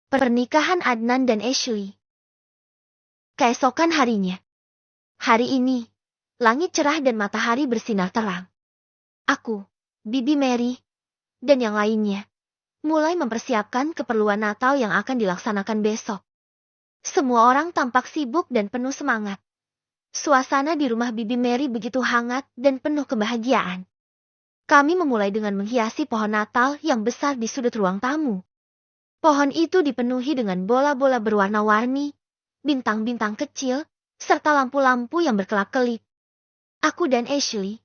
Pernikahan Adnan dan Ashley. Keesokan harinya. Hari ini, langit cerah dan matahari bersinar terang. Aku, Bibi Mary, dan yang lainnya, mulai mempersiapkan keperluan Natal yang akan dilaksanakan besok. Semua orang tampak sibuk dan penuh semangat. Suasana di rumah Bibi Mary begitu hangat dan penuh kebahagiaan. Kami memulai dengan menghiasi pohon Natal yang besar di sudut ruang tamu. Pohon itu dipenuhi dengan bola-bola berwarna-warni, bintang-bintang kecil, serta lampu-lampu yang berkelap-kelip. Aku dan Ashley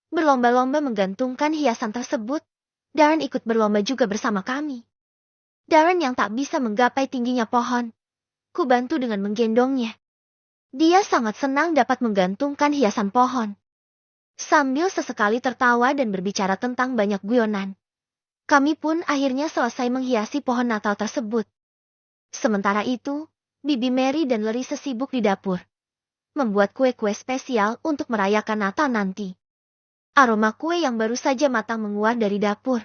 berlomba-lomba menggantungkan hiasan tersebut. Darren ikut berlomba juga bersama kami. Darren yang tak bisa menggapai tingginya pohon, ku bantu dengan menggendongnya. Dia sangat senang dapat menggantungkan hiasan pohon. Sambil sesekali tertawa dan berbicara tentang banyak guyonan, kami pun akhirnya selesai menghiasi pohon Natal tersebut. Sementara itu, Bibi Mary dan Larissa sibuk di dapur, membuat kue-kue spesial untuk merayakan Natal nanti. Aroma kue yang baru saja matang menguar dari dapur,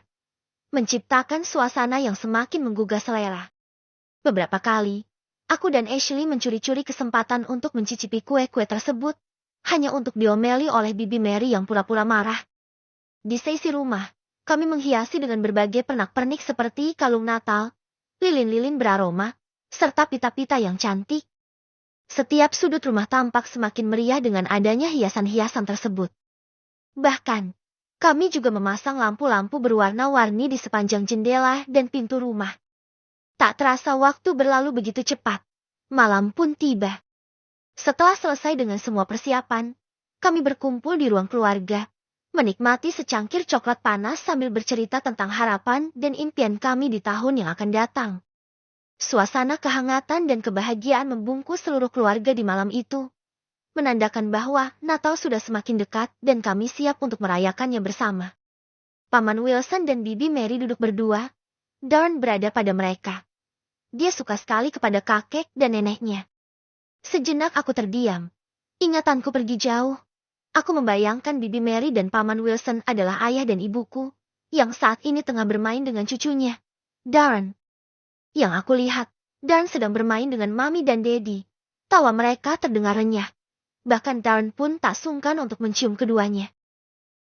menciptakan suasana yang semakin menggugah selera. Beberapa kali, aku dan Ashley mencuri-curi kesempatan untuk mencicipi kue-kue tersebut, hanya untuk diomeli oleh Bibi Mary yang pura-pura marah. Di sisi rumah, kami menghiasi dengan berbagai pernak-pernik seperti kalung Natal, lilin-lilin beraroma, serta pita-pita yang cantik. Setiap sudut rumah tampak semakin meriah dengan adanya hiasan-hiasan tersebut. Bahkan, kami juga memasang lampu-lampu berwarna-warni di sepanjang jendela dan pintu rumah. Tak terasa waktu berlalu begitu cepat. Malam pun tiba. Setelah selesai dengan semua persiapan, kami berkumpul di ruang keluarga, menikmati secangkir coklat panas sambil bercerita tentang harapan dan impian kami di tahun yang akan datang. Suasana kehangatan dan kebahagiaan membungkus seluruh keluarga di malam itu, menandakan bahwa Natal sudah semakin dekat dan kami siap untuk merayakannya bersama. Paman Wilson dan Bibi Mary duduk berdua, Darren berada pada mereka. Dia suka sekali kepada kakek dan neneknya. Sejenak aku terdiam. Ingatanku pergi jauh. Aku membayangkan Bibi Mary dan Paman Wilson adalah ayah dan ibuku, yang saat ini tengah bermain dengan cucunya, Darren. Yang aku lihat, Darren sedang bermain dengan Mami dan Daddy. Tawa mereka terdengar renyah. Bahkan Darren pun tak sungkan untuk mencium keduanya.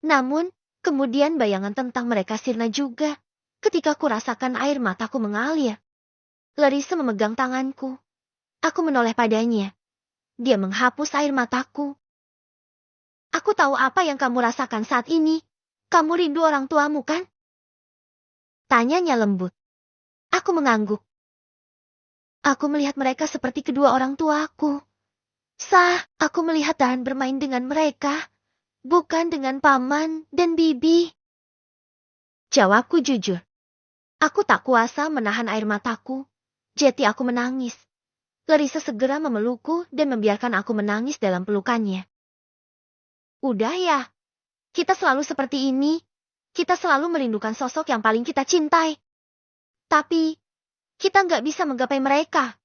Namun, kemudian bayangan tentang mereka sirna juga, ketika ku rasakan air mataku mengalir. Larissa memegang tanganku. Aku menoleh padanya. Dia menghapus air mataku. Aku tahu apa yang kamu rasakan saat ini. Kamu rindu orang tuamu, kan? Tanyanya lembut. Aku mengangguk. Aku melihat mereka seperti kedua orang tuaku. Aku melihat Darren bermain dengan mereka, bukan dengan paman dan bibi. Jawabku jujur. Aku tak kuasa menahan air mataku, jadi aku menangis. Larissa segera memelukku dan membiarkan aku menangis dalam pelukannya. Udah ya, kita selalu seperti ini. Kita selalu merindukan sosok yang paling kita cintai. Tapi, kita nggak bisa menggapai mereka,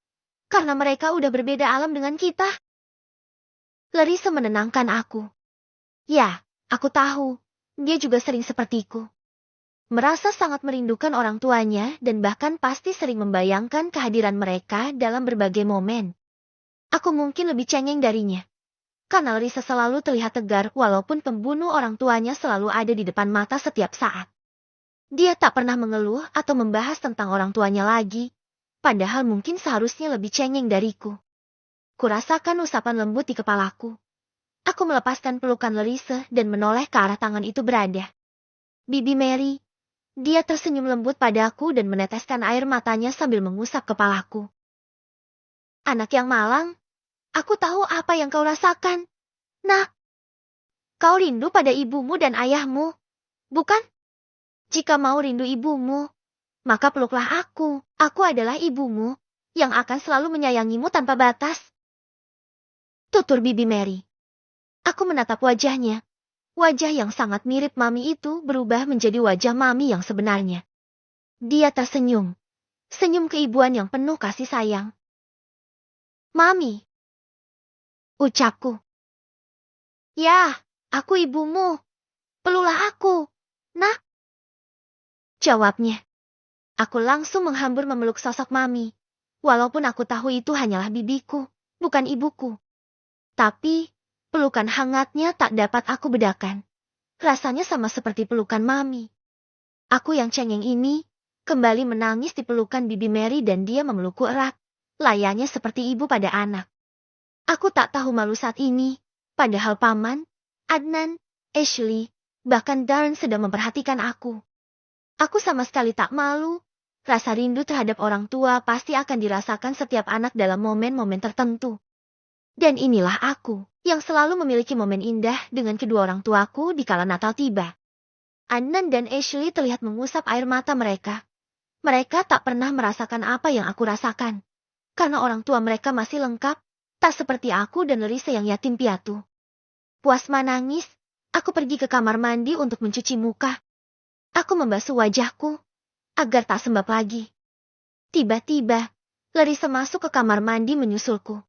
karena mereka udah berbeda alam dengan kita. Larissa menenangkan aku. Ya, aku tahu, dia juga sering sepertiku. Merasa sangat merindukan orang tuanya dan bahkan pasti sering membayangkan kehadiran mereka dalam berbagai momen. Aku mungkin lebih cengeng darinya. Karena Larissa selalu terlihat tegar walaupun pembunuh orang tuanya selalu ada di depan mata setiap saat. Dia tak pernah mengeluh atau membahas tentang orang tuanya lagi, padahal mungkin seharusnya lebih cengeng dariku. Kurasakan usapan lembut di kepalaku. Aku melepaskan pelukan Larissa dan menoleh ke arah tangan itu berada. Bibi Mary. Dia tersenyum lembut padaku dan meneteskan air matanya sambil mengusap kepalaku. Anak yang malang, aku tahu apa yang kau rasakan. Nak, kau rindu pada ibumu dan ayahmu, bukan? Jika mau rindu ibumu, maka peluklah aku. Aku adalah ibumu, yang akan selalu menyayangimu tanpa batas. Tutur Bibi Mary. Aku menatap wajahnya. Wajah yang sangat mirip Mami itu berubah menjadi wajah Mami yang sebenarnya. Dia tersenyum. Senyum keibuan yang penuh kasih sayang. Mami. Ucapku. Ya, aku ibumu. Peluklah aku, nak. Jawabnya. Aku langsung menghambur memeluk sosok Mami. Walaupun aku tahu itu hanyalah bibiku, bukan ibuku. Tapi, pelukan hangatnya tak dapat aku bedakan. Rasanya sama seperti pelukan Mami. Aku yang cengeng ini, kembali menangis di pelukan Bibi Mary dan dia memelukku erat. Layaknya seperti ibu pada anak. Aku tak tahu malu saat ini, padahal Paman, Adnan, Ashley, bahkan Darren sedang memperhatikan aku. Aku sama sekali tak malu. Rasa rindu terhadap orang tua pasti akan dirasakan setiap anak dalam momen-momen tertentu. Dan inilah aku, yang selalu memiliki momen indah dengan kedua orang tuaku di kala Natal tiba. Adnan dan Ashley terlihat mengusap air mata mereka. Mereka tak pernah merasakan apa yang aku rasakan. Karena orang tua mereka masih lengkap, tak seperti aku dan Larissa yang yatim piatu. Puas menangis, aku pergi ke kamar mandi untuk mencuci muka. Aku membasuh wajahku, agar tak sembab lagi. Tiba-tiba, Larissa masuk ke kamar mandi menyusulku.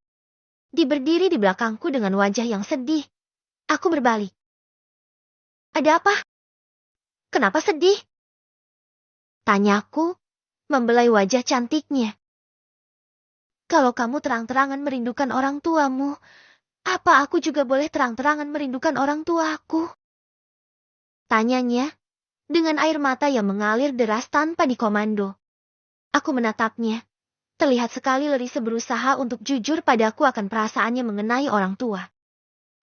Dia berdiri di belakangku dengan wajah yang sedih. Aku berbalik. Ada apa? Kenapa sedih? Tanyaku, membelai wajah cantiknya. Kalau kamu terang-terangan merindukan orang tuamu, apa aku juga boleh terang-terangan merindukan orang tuaku? Tanyanya, dengan air mata yang mengalir deras tanpa dikomando. Aku menatapnya. Terlihat sekali Larissa berusaha untuk jujur padaku akan perasaannya mengenai orang tua.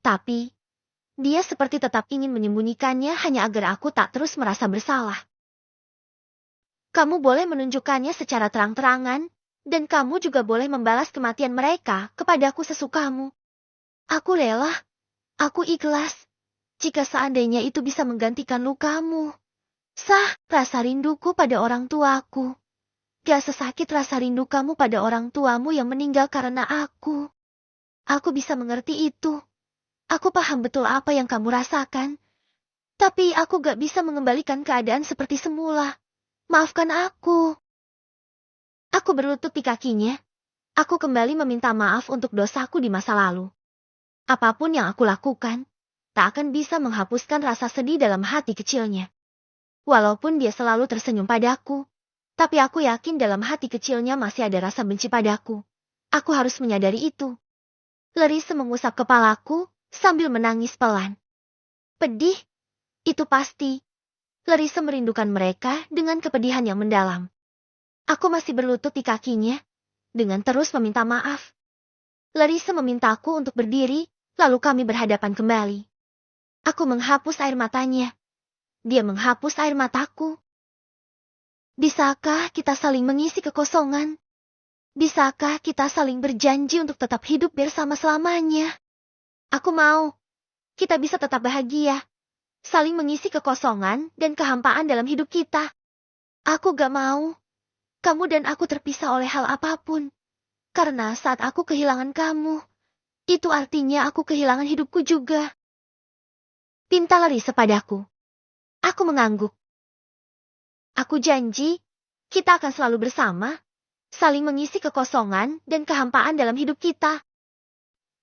Tapi, dia seperti tetap ingin menyembunyikannya hanya agar aku tak terus merasa bersalah. Kamu boleh menunjukkannya secara terang-terangan, dan kamu juga boleh membalas kematian mereka kepadaku sesukamu. Aku rela, aku ikhlas, jika seandainya itu bisa menggantikan lukamu. Sah, rasa rinduku pada orang tuaku. Gak sesakit rasa rindu kamu pada orang tuamu yang meninggal karena aku. Aku bisa mengerti itu. Aku paham betul apa yang kamu rasakan. Tapi aku gak bisa mengembalikan keadaan seperti semula. Maafkan aku. Aku berlutut di kakinya. Aku kembali meminta maaf untuk dosaku di masa lalu. Apapun yang aku lakukan, tak akan bisa menghapuskan rasa sedih dalam hati kecilnya. Walaupun dia selalu tersenyum padaku, tapi aku yakin dalam hati kecilnya masih ada rasa benci padaku. Aku harus menyadari itu. Larissa mengusap kepalaku sambil menangis pelan. Pedih? Itu pasti. Larissa merindukan mereka dengan kepedihan yang mendalam. Aku masih berlutut di kakinya, dengan terus meminta maaf. Larissa memintaku untuk berdiri, lalu kami berhadapan kembali. Aku menghapus air matanya. Dia menghapus air mataku. Bisakah kita saling mengisi kekosongan? Bisakah kita saling berjanji untuk tetap hidup bersama selamanya? Aku mau. Kita bisa tetap bahagia. Saling mengisi kekosongan dan kehampaan dalam hidup kita. Aku gak mau. Kamu dan aku terpisah oleh hal apapun. Karena saat aku kehilangan kamu, itu artinya aku kehilangan hidupku juga. Pinta Larissa padaku. Aku mengangguk. Aku janji, kita akan selalu bersama, saling mengisi kekosongan dan kehampaan dalam hidup kita.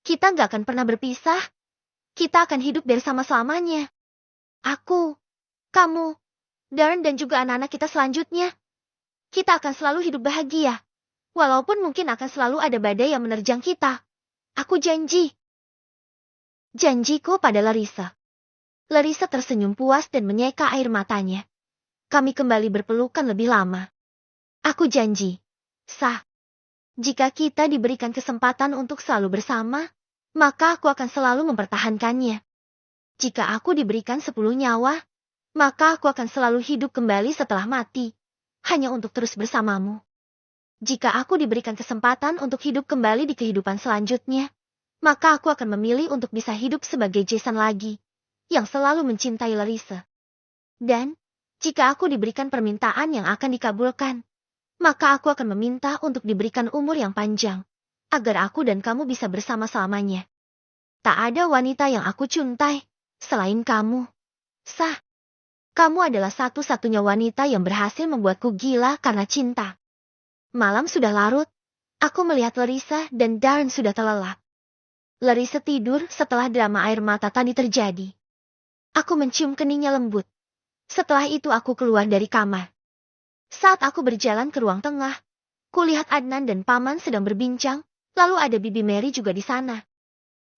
Kita gak akan pernah berpisah. Kita akan hidup bersama selamanya. Aku, kamu, Darren dan juga anak-anak kita selanjutnya. Kita akan selalu hidup bahagia. Walaupun mungkin akan selalu ada badai yang menerjang kita. Aku janji. Janjiku pada Larissa. Larissa tersenyum puas dan menyeka air matanya. Kami kembali berpelukan lebih lama. Aku janji. Sah. Jika kita diberikan kesempatan untuk selalu bersama, maka aku akan selalu mempertahankannya. Jika aku diberikan 10 nyawa, maka aku akan selalu hidup kembali setelah mati, hanya untuk terus bersamamu. Jika aku diberikan kesempatan untuk hidup kembali di kehidupan selanjutnya, maka aku akan memilih untuk bisa hidup sebagai Jason lagi, yang selalu mencintai Larissa. Dan, jika aku diberikan permintaan yang akan dikabulkan, maka aku akan meminta untuk diberikan umur yang panjang, agar aku dan kamu bisa bersama selamanya. Tak ada wanita yang aku cintai selain kamu. Sah. Kamu adalah satu-satunya wanita yang berhasil membuatku gila karena cinta. Malam sudah larut. Aku melihat Larissa dan Darren sudah terlelap. Larissa tidur setelah drama air mata tadi terjadi. Aku mencium keningnya lembut. Setelah itu aku keluar dari kamar. Saat aku berjalan ke ruang tengah, kulihat Adnan dan Paman sedang berbincang, lalu ada Bibi Mary juga di sana.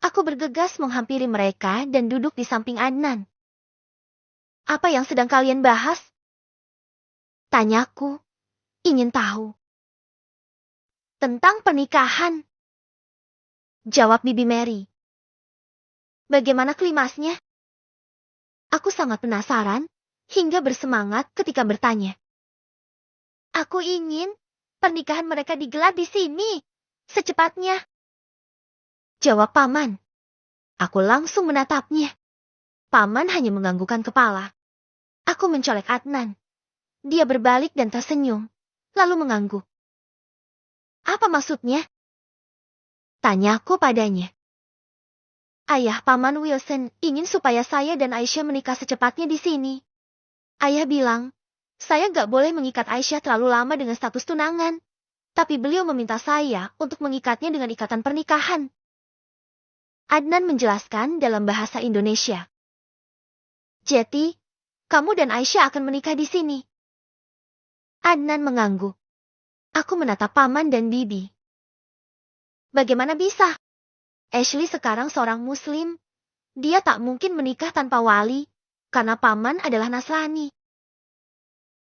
Aku bergegas menghampiri mereka dan duduk di samping Adnan. Apa yang sedang kalian bahas? Tanyaku, ingin tahu. Tentang pernikahan. Jawab Bibi Mary. Bagaimana klimasnya? Aku sangat penasaran, hingga bersemangat ketika bertanya. Aku ingin pernikahan mereka digelar di sini, secepatnya. Jawab Paman. Aku langsung menatapnya. Paman hanya menganggukkan kepala. Aku mencolek Adnan. Dia berbalik dan tersenyum, lalu mengangguk. Apa maksudnya? Tanyaku padanya. Ayah Paman Wilson ingin supaya saya dan Aisyah menikah secepatnya di sini. Ayah bilang, saya gak boleh mengikat Aisyah terlalu lama dengan status tunangan. Tapi beliau meminta saya untuk mengikatnya dengan ikatan pernikahan. Adnan menjelaskan dalam bahasa Indonesia. Jadi, kamu dan Aisyah akan menikah di sini. Adnan mengangguk. Aku menatap Paman dan Bibi. Bagaimana bisa? Ashley sekarang seorang Muslim. Dia tak mungkin menikah tanpa wali, karena Paman adalah Nasrani.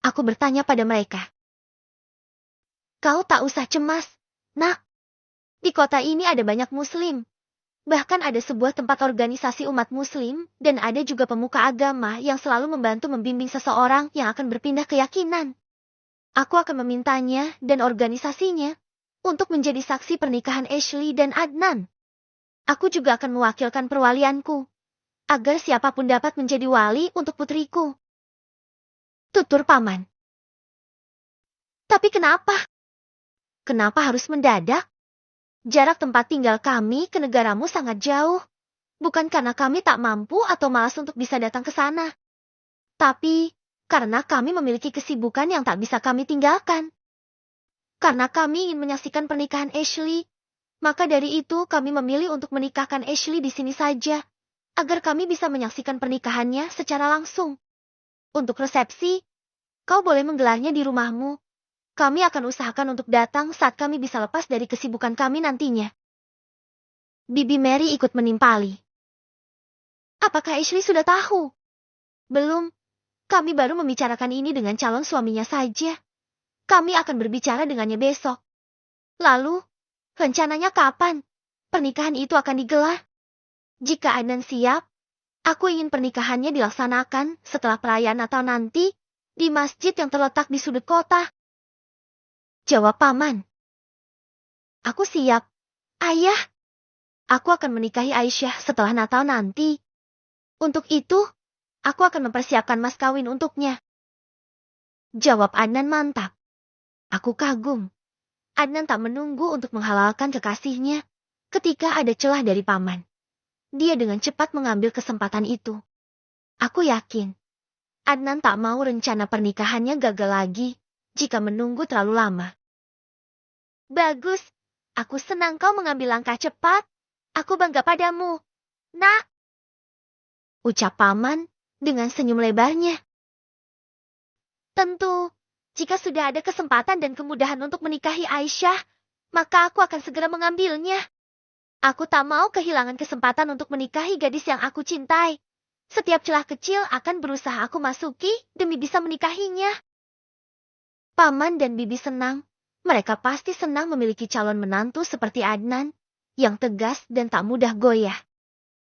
Aku bertanya pada mereka. Kau tak usah cemas, Nak. Di kota ini ada banyak Muslim. Bahkan ada sebuah tempat organisasi umat Muslim, dan ada juga pemuka agama yang selalu membantu membimbing seseorang yang akan berpindah keyakinan. Aku akan memintanya dan organisasinya untuk menjadi saksi pernikahan Ashley dan Adnan. Aku juga akan mewakilkan perwalianku, agar siapapun dapat menjadi wali untuk putriku. Tutur Paman. Tapi kenapa? Kenapa harus mendadak? Jarak tempat tinggal kami ke negaramu sangat jauh. Bukan karena kami tak mampu atau malas untuk bisa datang ke sana. Tapi, karena kami memiliki kesibukan yang tak bisa kami tinggalkan. Karena kami ingin menyaksikan pernikahan Ashley, maka dari itu kami memilih untuk menikahkan Ashley di sini saja, agar kami bisa menyaksikan pernikahannya secara langsung. Untuk resepsi, kau boleh menggelarnya di rumahmu. Kami akan usahakan untuk datang saat kami bisa lepas dari kesibukan kami nantinya. Bibi Mary ikut menimpali. Apakah Ashley sudah tahu? Belum. Kami baru membicarakan ini dengan calon suaminya saja. Kami akan berbicara dengannya besok. Lalu, rencananya kapan pernikahan itu akan digelar? Jika Adnan siap, aku ingin pernikahannya dilaksanakan setelah perayaan Natal nanti di masjid yang terletak di sudut kota. Jawab Paman. Aku siap, Ayah. Aku akan menikahi Aisyah setelah Natal nanti. Untuk itu, aku akan mempersiapkan mas kawin untuknya. Jawab Adnan mantap. Aku kagum. Adnan tak menunggu untuk menghalalkan kekasihnya ketika ada celah dari Paman. Dia dengan cepat mengambil kesempatan itu. Aku yakin, Adnan tak mau rencana pernikahannya gagal lagi jika menunggu terlalu lama. Bagus, aku senang kau mengambil langkah cepat. Aku bangga padamu, Nak. Ucap Paman dengan senyum lebarnya. Tentu, jika sudah ada kesempatan dan kemudahan untuk menikahi Aisyah, maka aku akan segera mengambilnya. Aku tak mau kehilangan kesempatan untuk menikahi gadis yang aku cintai. Setiap celah kecil akan berusaha aku masuki demi bisa menikahinya. Paman dan Bibi senang. Mereka pasti senang memiliki calon menantu seperti Adnan, yang tegas dan tak mudah goyah.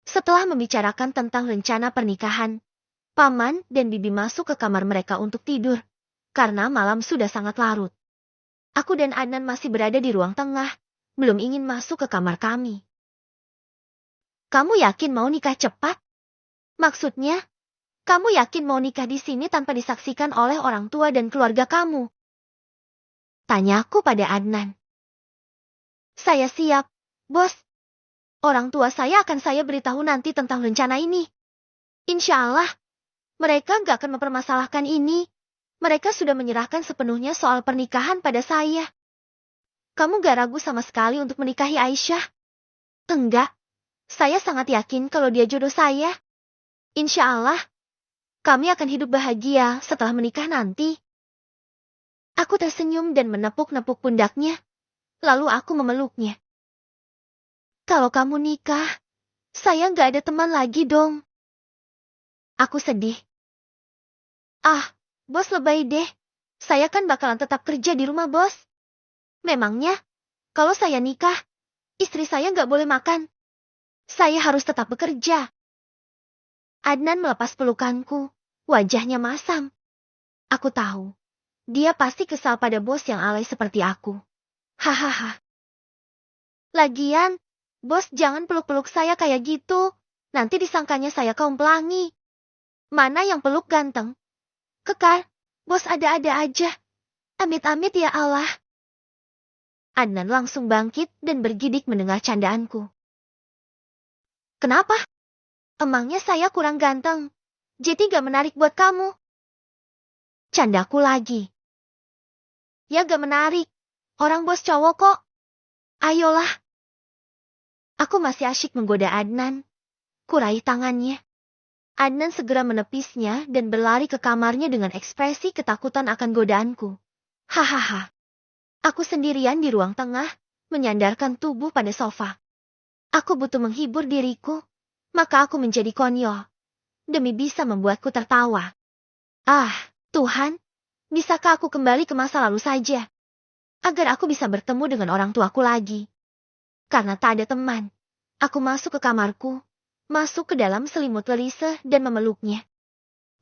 Setelah membicarakan tentang rencana pernikahan, Paman dan Bibi masuk ke kamar mereka untuk tidur, karena malam sudah sangat larut. Aku dan Adnan masih berada di ruang tengah, belum ingin masuk ke kamar kami. Kamu yakin mau nikah cepat? Maksudnya, kamu yakin mau nikah di sini tanpa disaksikan oleh orang tua dan keluarga kamu? Tanyaku pada Adnan. Saya siap, Bos. Orang tua saya akan saya beritahu nanti tentang rencana ini. Insya Allah, mereka gak akan mempermasalahkan ini. Mereka sudah menyerahkan sepenuhnya soal pernikahan pada saya. Kamu gak ragu sama sekali untuk menikahi Aisyah? Enggak. Saya sangat yakin kalau dia jodoh saya. Insya Allah, kami akan hidup bahagia setelah menikah nanti. Aku tersenyum dan menepuk-nepuk pundaknya, lalu aku memeluknya. Kalau kamu nikah, saya nggak ada teman lagi dong. Aku sedih. Ah, bos lebay deh. Saya kan bakalan tetap kerja di rumah bos. Memangnya, kalau saya nikah, istri saya nggak boleh makan. Saya harus tetap bekerja. Adnan melepas pelukanku, wajahnya masam. Aku tahu, dia pasti kesal pada bos yang alay seperti aku. Hahaha. Lagian, bos jangan peluk-peluk saya kayak gitu. Nanti disangkanya saya kaum pelangi. Mana yang peluk ganteng? Kekar, bos ada-ada aja. Amit-amit ya Allah. Adnan langsung bangkit dan bergidik mendengar candaanku. Kenapa? Emangnya saya kurang ganteng? Jadi gak menarik buat kamu? Candaku lagi. Ya gak menarik. Orang bos cowok kok. Ayolah. Aku masih asyik menggoda Adnan. Kurai tangannya. Adnan segera menepisnya dan berlari ke kamarnya dengan ekspresi ketakutan akan godaanku. Hahaha. Aku sendirian di ruang tengah, menyandarkan tubuh pada sofa. Aku butuh menghibur diriku, maka aku menjadi konyol. Demi bisa membuatku tertawa. Ah, Tuhan, bisakah aku kembali ke masa lalu saja? Agar aku bisa bertemu dengan orang tuaku lagi. Karena tak ada teman, aku masuk ke kamarku, masuk ke dalam selimut Lelise dan memeluknya.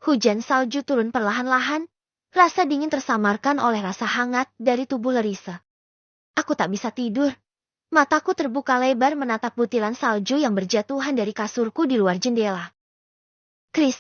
Hujan salju turun perlahan-lahan, rasa dingin tersamarkan oleh rasa hangat dari tubuh Lelise. Aku tak bisa tidur. Mataku terbuka lebar menatap butiran salju yang berjatuhan dari kasurku di luar jendela. Chris.